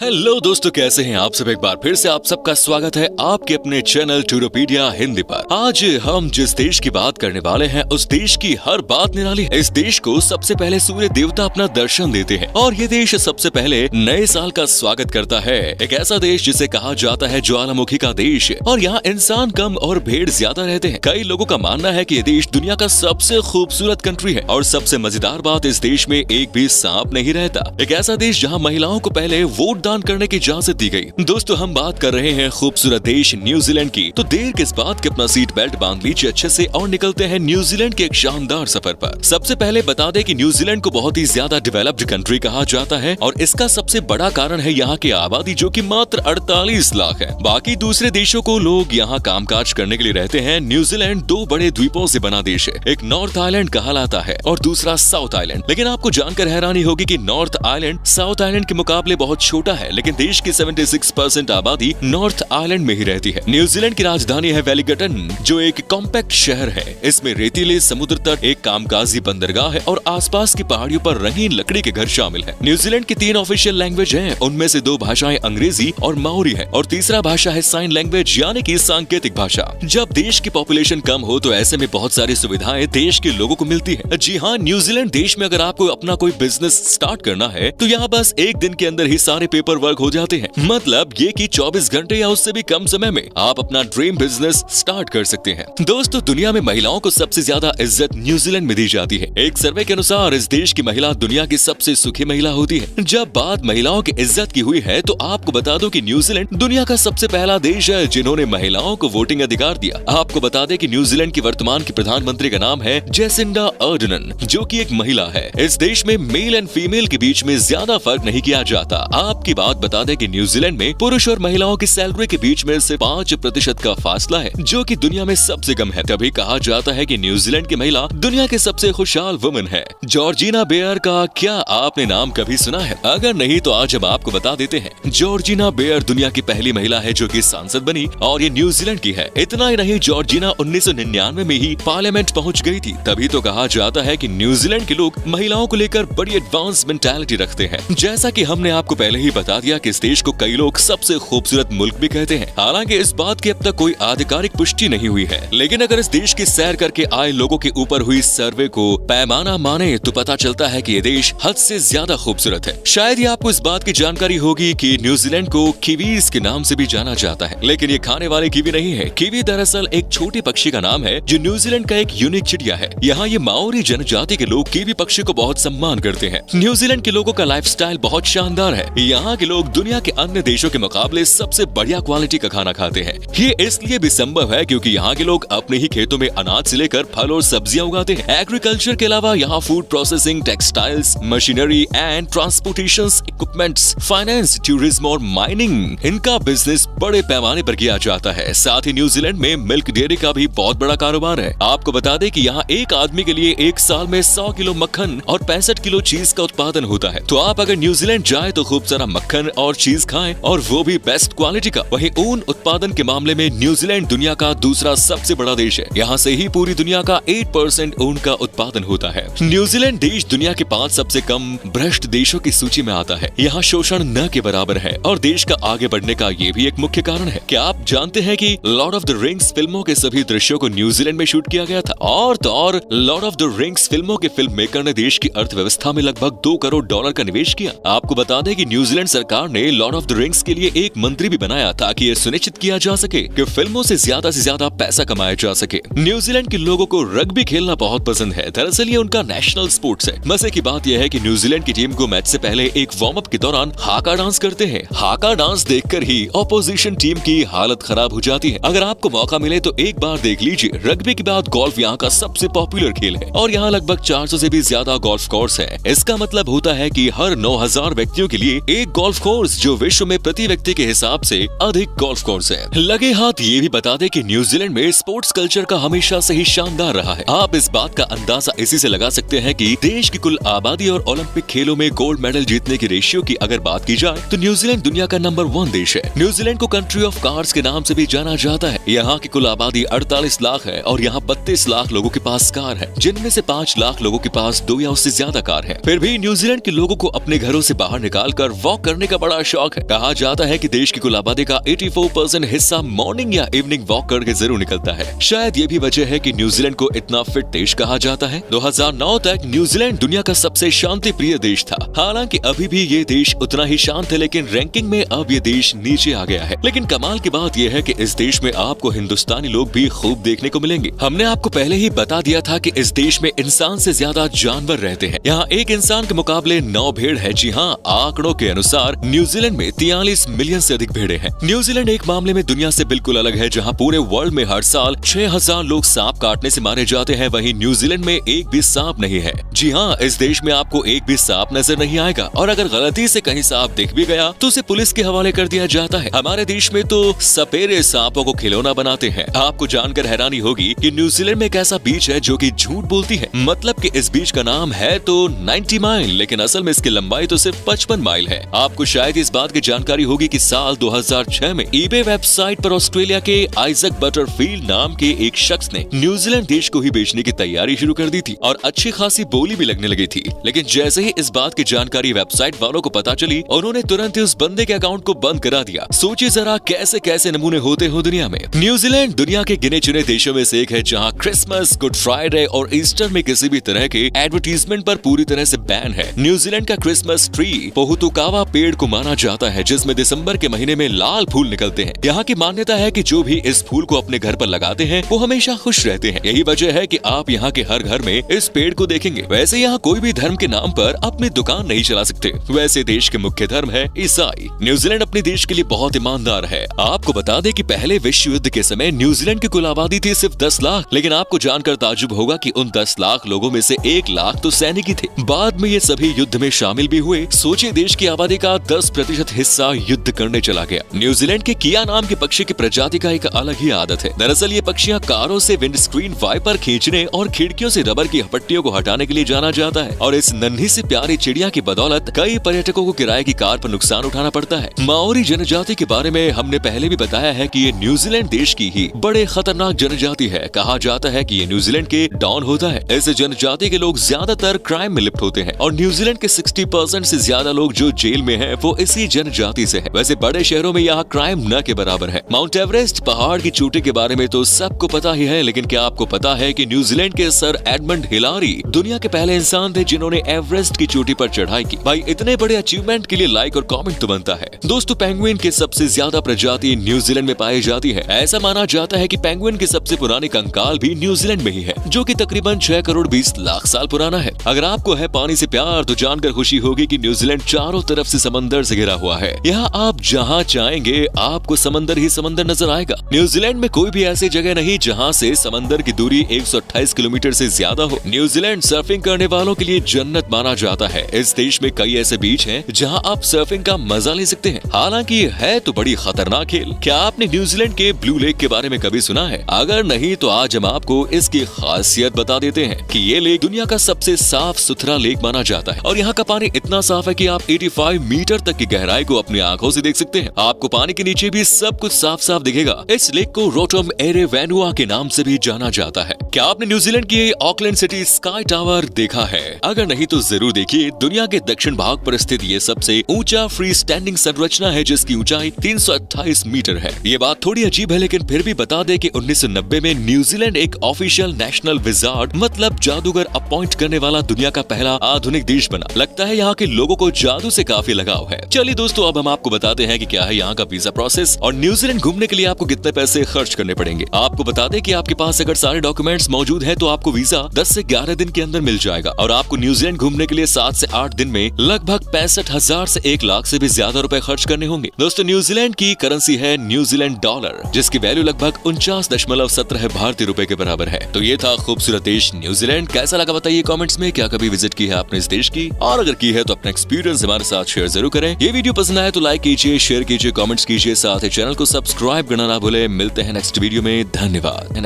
Hello दोस्तों, कैसे हैं आप सब। एक बार फिर से आप सबका स्वागत है आपके अपने चैनल टूरोपीडिया हिंदी पर। आज हम जिस देश की बात करने वाले हैं उस देश की हर बात निराली है। इस देश को सबसे पहले सूर्य देवता अपना दर्शन देते हैं और ये देश सबसे पहले नए साल का स्वागत करता है। एक ऐसा देश जिसे कहा जाता है ज्वालामुखी का देश, और यहाँ इंसान कम और भेड़ ज्यादा रहते हैं। कई लोगों का मानना है कि ये देश दुनिया का सबसे खूबसूरत कंट्री है और सबसे मजेदार बात, इस देश में एक भी सांप नहीं रहता। एक ऐसा देश जहाँ महिलाओं को पहले वोट दान करने की इजाजत दी गई। दोस्तों, हम बात कर रहे हैं खूबसूरत देश न्यूजीलैंड की। तो देर किस बात की, अपना सीट बेल्ट बांध लीजिए अच्छे से और निकलते हैं न्यूजीलैंड के एक शानदार सफर पर। सबसे पहले बता दें कि न्यूजीलैंड को बहुत ही ज्यादा डेवलप्ड कंट्री कहा जाता है और इसका सबसे बड़ा कारण है यहाँ की आबादी, जो कि मात्र 48 लाख है। बाकी दूसरे देशों को लोग यहाँ कामकाज करने के लिए रहते हैं। न्यूजीलैंड दो बड़े द्वीपों से बना देश है। एक नॉर्थ आइलैंड कहलाता है और दूसरा साउथ आइलैंड। लेकिन आपको जानकर हैरानी होगी कि नॉर्थ आइलैंड साउथ आइलैंड के मुकाबले बहुत छोटा है, लेकिन देश की 76% आबादी नॉर्थ आइलैंड में ही रहती है। न्यूजीलैंड की राजधानी है वेलिंगटन, जो एक कॉम्पैक्ट शहर है। इसमें रेतीले समुद्र तट, एक कामकाजी बंदरगाह है और आसपास की पहाड़ियों पर रंगीन लकड़ी के घर शामिल है। न्यूजीलैंड की 3 ऑफिशियल लैंग्वेज हैं, उनमें से 2 भाषाएं अंग्रेजी और माओरी है और तीसरा भाषा है साइन लैंग्वेज, यानी कि सांकेतिक भाषा। जब देश की पॉपुलेशन कम हो तो ऐसे में बहुत सारी सुविधाएं देश के लोगों को मिलती है। जी हाँ, न्यूजीलैंड देश में अगर आपको अपना कोई बिजनेस स्टार्ट करना है तो यहाँ बस एक दिन के अंदर ही सारे पेपर वर्क हो जाते हैं। मतलब ये कि 24 घंटे या उससे भी कम समय में आप अपना ड्रीम बिजनेस स्टार्ट कर सकते हैं। दोस्तों, दुनिया में महिलाओं को सबसे ज्यादा इज्जत न्यूजीलैंड में दी जाती है। एक सर्वे के अनुसार इस देश की महिला दुनिया की सबसे सुखी महिला होती है। जब बात महिलाओं की इज्जत की हुई है तो आपको बता दो कि न्यूजीलैंड दुनिया का सबसे पहला देश है जिन्होंने महिलाओं को वोटिंग अधिकार दिया। आपको बता दें कि न्यूजीलैंड की वर्तमान की प्रधानमंत्री का नाम है जेसिंडा अर्डनन, जो कि एक महिला है। इस देश में मेल एंड फीमेल के बीच में ज्यादा फर्क नहीं किया जाता। आपकी बात बता दें कि न्यूजीलैंड में पुरुष और महिलाओं की सैलरी के बीच में से 5% का फासला है, जो कि दुनिया में सबसे कम है। तभी कहा जाता है कि न्यूजीलैंड की महिला दुनिया के सबसे खुशहाल वुमन है। जॉर्जिना बेयर का क्या आपने नाम कभी सुना है? अगर नहीं तो आज हम आपको बता देते हैं। जॉर्जिना बेयर दुनिया की पहली महिला है जो कि सांसद बनी और ये न्यूजीलैंड की है। इतना ही नहीं, जॉर्जिना 1999 में ही पार्लियामेंट पहुंच गई थी। तभी तो कहा जाता है कि न्यूजीलैंड के लोग महिलाओं को लेकर बड़ी एडवांस मेंटालिटी रखते हैं। जैसा कि हमने आपको पहले ही बता दिया कि इस देश को कई लोग सबसे खूबसूरत मुल्क भी कहते हैं। हालांकि इस बात की अब तक कोई आधिकारिक पुष्टि नहीं हुई है, लेकिन अगर इस देश की सैर करके आए लोगों के ऊपर हुई सर्वे को पैमाना माने तो पता चलता है कि ये देश हद से ज्यादा खूबसूरत है। शायद ही आपको इस बात की जानकारी होगी कि न्यूजीलैंड को कीवीज के नाम से भी जाना जाता है, लेकिन ये खाने वाले कीवी नहीं है। कीवी दरअसल एक छोटे पक्षी का नाम है जो न्यूजीलैंड का एक यूनिक चिड़िया है। यहाँ ये माओरी जनजाति के लोग कीवी पक्षी को बहुत सम्मान करते हैं। न्यूजीलैंड के लोगों का लाइफस्टाइल बहुत शानदार है। यहाँ के लोग दुनिया के अन्य देशों के मुकाबले सबसे बढ़िया क्वालिटी का खाना खाते हैं। ये इसलिए भी संभव है क्योंकि यहाँ के लोग अपने ही खेतों में अनाज से लेकर फल और सब्जियां उगाते हैं। एग्रीकल्चर के अलावा यहाँ food processing, textiles, machinery and transportation equipments, finance, tourism और माइनिंग, इनका बिजनेस बड़े पैमाने पर किया जाता है। साथ ही न्यूजीलैंड में मिल्क डेयरी का भी बहुत बड़ा कारोबार है। आपको बता दें कि यहाँ एक आदमी के लिए एक साल में 100 किलो मक्खन और 65 किलो चीज का उत्पादन होता है। तो आप अगर न्यूजीलैंड जाए तो खूब सारा मक्खन और चीज खाएं, और वो भी बेस्ट क्वालिटी का। वहीं ऊन उत्पादन के मामले में न्यूजीलैंड दुनिया का दूसरा सबसे बड़ा देश है। यहाँ से ही पूरी दुनिया का 8% ऊन का उत्पादन होता है। न्यूजीलैंड देश दुनिया के 5 सबसे कम भ्रष्ट देशों की सूची में आता है। यहाँ शोषण न के बराबर है और देश का आगे बढ़ने का ये भी एक मुख्य कारण है। क्या आप जानते हैं कि लॉर्ड ऑफ द रिंग्स फिल्मों के सभी दृश्यों को न्यूजीलैंड में शूट किया गया था? और तो और लॉर्ड ऑफ द रिंग्स फिल्मों के फिल्म मेकर ने देश की अर्थव्यवस्था में लगभग $2 करोड़ का निवेश किया। आपको बता दें कि न्यूजीलैंड सरकार ने लॉर्ड ऑफ द रिंग्स के लिए एक मंत्री भी बनाया ताकि ये सुनिश्चित किया जा सके कि फिल्मों से ज्यादा पैसा कमाया जा सके। न्यूजीलैंड के लोगों को रग्बी खेलना बहुत पसंद है। दरअसल ये उनका नेशनल स्पोर्ट्स है। मजे की बात यह है कि न्यूजीलैंड की टीम को मैच से पहले एक वार्म अप के दौरान हाका डांस करते हैं। हाका डांस देखकर ही ऑपोजिशन टीम की हालत खराब हो जाती है। अगर आपको मौका मिले तो एक बार देख लीजिए। रग्बी के बाद गोल्फ यहाँ का सबसे पॉपुलर खेल है और यहाँ लगभग 400 से भी ज्यादा गोल्फ कोर्स है। इसका मतलब होता है कि हर 9000 व्यक्तियों के लिए एक गोल्फ कोर्स, जो विश्व में प्रति व्यक्ति के हिसाब से अधिक गोल्फ कोर्स है। लगे हाथ ये भी बता दे कि न्यूजीलैंड में स्पोर्ट्स कल्चर का हमेशा से ही शानदार रहा है। आप इस बात का अंदाजा इसी से लगा सकते हैं कि देश की कुल आबादी और ओलंपिक खेलों में गोल्ड मेडल जीतने की रेशियो की अगर बात की जाए तो न्यूजीलैंड दुनिया का नंबर 1 देश है। न्यूजीलैंड को कंट्री ऑफ कार्स के नाम से भी जाना जाता है। यहाँ की कुल आबादी 48 लाख है और यहाँ 32 लाख लोगों के पास कार है, जिनमें से 5 लाख लोगों के पास 2 या उससे ज्यादा कार है। फिर भी न्यूजीलैंड के लोगों को अपने घरों से बाहर निकालकर वॉक करने का बड़ा शौक है। कहा जाता है कि देश की कुल आबादी का 84% हिस्सा मॉर्निंग या इवनिंग वॉक करके जरूर निकलता है। शायद ये भी वजह है कि न्यूजीलैंड को इतना फिट देश कहा जाता है। 2009 तक न्यूजीलैंड दुनिया का सबसे शांति प्रिय देश था। हालांकि अभी भी ये देश उतना ही शांत है, लेकिन रैंकिंग में अब ये देश नीचे आ गया है। लेकिन कमाल की बात यह है कि इस देश में आपको हिंदुस्तानी लोग भी खूब देखने को मिलेंगे। हमने आपको पहले ही बता दिया था कि इस देश में इंसान से ज्यादा जानवर रहते हैं। यहाँ एक इंसान के मुकाबले 9 भेड़ है। जी हाँ, आंकड़ों के अनुसार न्यूजीलैंड में 43 मिलियन से अधिक भेड़ें हैं। न्यूजीलैंड एक मामले में दुनिया से बिल्कुल अलग है, जहाँ पूरे वर्ल्ड में हर साल 6000 लोग सांप काटने से मारे जाते हैं। वहीं न्यूजीलैंड में एक भी सांप नहीं है। जी हाँ, इस देश में आपको एक भी सांप नजर नहीं आएगा, और अगर गलती से कहीं सांप दिख भी गया तो उसे पुलिस के हवाले कर दिया जाता है। हमारे देश में तो सपेरे सांपों को खिलौना बनाते हैं। आपको जानकर हैरानी होगी कि न्यूजीलैंड में एक ऐसा बीच है जो कि झूठ बोलती है। मतलब कि इस बीच का नाम है तो 90 माइल, लेकिन असल में इसकी लंबाई तो सिर्फ 55 माइल है। आपको शायद इस बात की जानकारी होगी कि साल 2006 में ईबे वेबसाइट पर ऑस्ट्रेलिया के आइजक बटरफील्ड नाम के एक शख्स ने न्यूजीलैंड देश को ही बेचने की तैयारी शुरू कर दी थी, और अच्छी खासी बोली भी लगने लगी थी। लेकिन जैसे ही इस बात की जानकारी वेबसाइट वालों को पता चली, उन्होंने तुरंत ही उस बंदे के अकाउंट को बंद करा दिया। सोचिए जरा कैसे कैसे नमूने होते हो दुनिया में। न्यूजीलैंड दुनिया के गिने चुने देशों में से एक है जहाँ क्रिसमस, गुड फ्राइडे और ईस्टर में किसी भी तरह के एडवर्टीजमेंट पर पूरी तरह से बैन है। न्यूजीलैंड का क्रिसमस ट्री पोहुतुकावा पेड़ को माना जाता है, जिसमें दिसंबर के महीने में लाल फूल निकलते हैं। यहाँ की मान्यता है कि जो भी इस फूल को अपने घर पर लगाते हैं वो हमेशा खुश रहते हैं। यही वजह है कि आप यहाँ के हर घर में इस पेड़ को देखेंगे। वैसे यहाँ कोई भी धर्म के नाम पर अपनी दुकान नहीं चला सकते। वैसे देश के मुख्य धर्म है ईसाई। न्यूजीलैंड अपने देश के लिए बहुत ईमानदार है। आपको बता दें कि पहले विश्व युद्ध के समय न्यूजीलैंड की कुल आबादी थी सिर्फ 10 लाख, लेकिन आपको जानकर ताज्जुब होगा कि उन 10 लाख लोगों में से 1 लाख तो सैनिक ही थे। बाद में ये सभी युद्ध में शामिल भी हुए। सोचिए देश की आबादी का 10% हिस्सा युद्ध करने चला गया। न्यूजीलैंड के किया नाम के पक्षी की प्रजाति का एक अलग ही आदत है। दरअसल ये पक्षियां कारों से विंडस्क्रीन वाइपर खींचने और खिड़कियों से रबर की पट्टियों को हटाने के लिए जाना जाता है, और इस नन्ही सी प्यारी चिड़िया की बदौलत कई पर्यटकों को किराए की कार पर नुकसान उठाना पड़ता है। माओरी जनजाति के बारे में हमने पहले भी बताया है कि ये न्यूजीलैंड देश की ही बड़े खतरनाक जनजाति है। कहा जाता है कि ये न्यूजीलैंड के डॉन होता है। इस जनजाति के लोग ज्यादातर क्राइम में लिप्त होते हैं, और न्यूजीलैंड के 60% से ज्यादा लोग जो जेल में हैं वो इसी जनजाति से है। वैसे बड़े शहरों में यहाँ क्राइम न के बराबर है। माउंट एवरेस्ट पहाड़ की चोटी के बारे में तो सबको पता ही है, लेकिन क्या आपको पता है कि न्यूजीलैंड के सर एडमंड हिलारी दुनिया के पहले इंसान थे जिन्होंने एवरेस्ट की चोटी पर चढ़ाई की। भाई इतने बड़े अचीवमेंट के लिए लाइक और कमेंट तो बनता है। दोस्तों, पेंगुइन की सबसे ज्यादा प्रजाति न्यूजीलैंड में पाई जाती है। ऐसा माना जाता है कि पेंगुइन की सबसे पुरानी कंकाल भी न्यूजीलैंड में ही है, जो कि तकरीबन 6 करोड़ 20 लाख साल पुराना है। अगर आपको है पानी से प्यार तो जानकर खुशी होगी कि न्यूजीलैंड चारों तरफ से समंदर से घिरा हुआ है। यहाँ आप जहाँ चाहेंगे आपको समंदर ही समंदर नजर आएगा। न्यूजीलैंड में कोई भी ऐसी जगह नहीं जहाँ से समंदर की दूरी 128 किलोमीटर से ज्यादा हो। न्यूजीलैंड सर्फिंग करने वालों के लिए जन्नत माना जाता है। इस देश में कई ऐसे बीच हैं जहाँ आप सर्फिंग का मजा ले सकते हैं। हालांकि ये है तो बड़ी खतरनाक खेल। क्या आपने न्यूजीलैंड के ब्लू लेक के बारे में कभी सुना है? अगर नहीं तो आज हम आपको इसकी खासियत बता देते हैं कि ये लेक दुनिया का सबसे साफ सुथरा लेक माना जाता है, और यहाँ का पानी इतना साफ है कि आप 85 मीटर तक की गहराई को अपनी आंखों से देख सकते हैं। आपको पानी के नीचे भी सब कुछ साफ साफ दिखेगा। इस लेक को रोटम एरे वैनुआ के नाम से भी जाना जाता है। क्या आपने न्यूजीलैंड की ऑकलैंड सिटी स्काई टावर देखा है? अगर नहीं तो जरूर देखिए। दुनिया के दक्षिण भाग पर स्थित ये सबसे ऊंचा फ्री स्टैंडिंग संरचना है, जिसकी ऊंचाई 328 मीटर है। ये बात थोड़ी अजीब है, लेकिन फिर भी बता दे कि 1990 में न्यूजीलैंड एक ऑफिशियल नेशनल विजार्ड मतलब जादूगर अपॉइंट करने वाला दुनिया का पहला आधुनिक देश बना। लगता है यहाँ के लोगों को जादू से काफी लगाव है। चलिए दोस्तों, अब हम आपको बताते हैं कि क्या है यहाँ का वीजा प्रोसेस और न्यूजीलैंड घूमने के लिए आपको कितने पैसे खर्च करने पड़ेंगे। आपको बता दें कि आपके पास अगर सारे डॉक्यूमेंट्स मौजूद हैं तो आपको वीजा 10 से 11 दिन के अंदर मिल जाएगा, और आपको न्यूजीलैंड घूमने के लिए 7 से 8 दिन में लगभग 65,000 से 1 लाख से भी ज्यादा रुपए खर्च करने होंगे। दोस्तों, न्यूजीलैंड की करेंसी है न्यूजीलैंड डॉलर, जिसकी वैल्यू लगभग 49.17 भारतीय रुपए के बराबर है। तो ये था खूबसूरत देश न्यूजीलैंड। कैसा लगा बताइए कमेंट्स में। क्या कभी विजिट की है आपने इस देश की, और अगर की है तो अपना एक्सपीरियंस हमारे साथ शेयर जरूर करें। ये वीडियो पसंद आए तो लाइक कीजिए, शेयर कीजिए, कमेंट्स कीजिए, साथ ही चैनल को सब्सक्राइब करना ना भूले। मिलते हैं नेक्स्ट वीडियो में। धन्यवाद।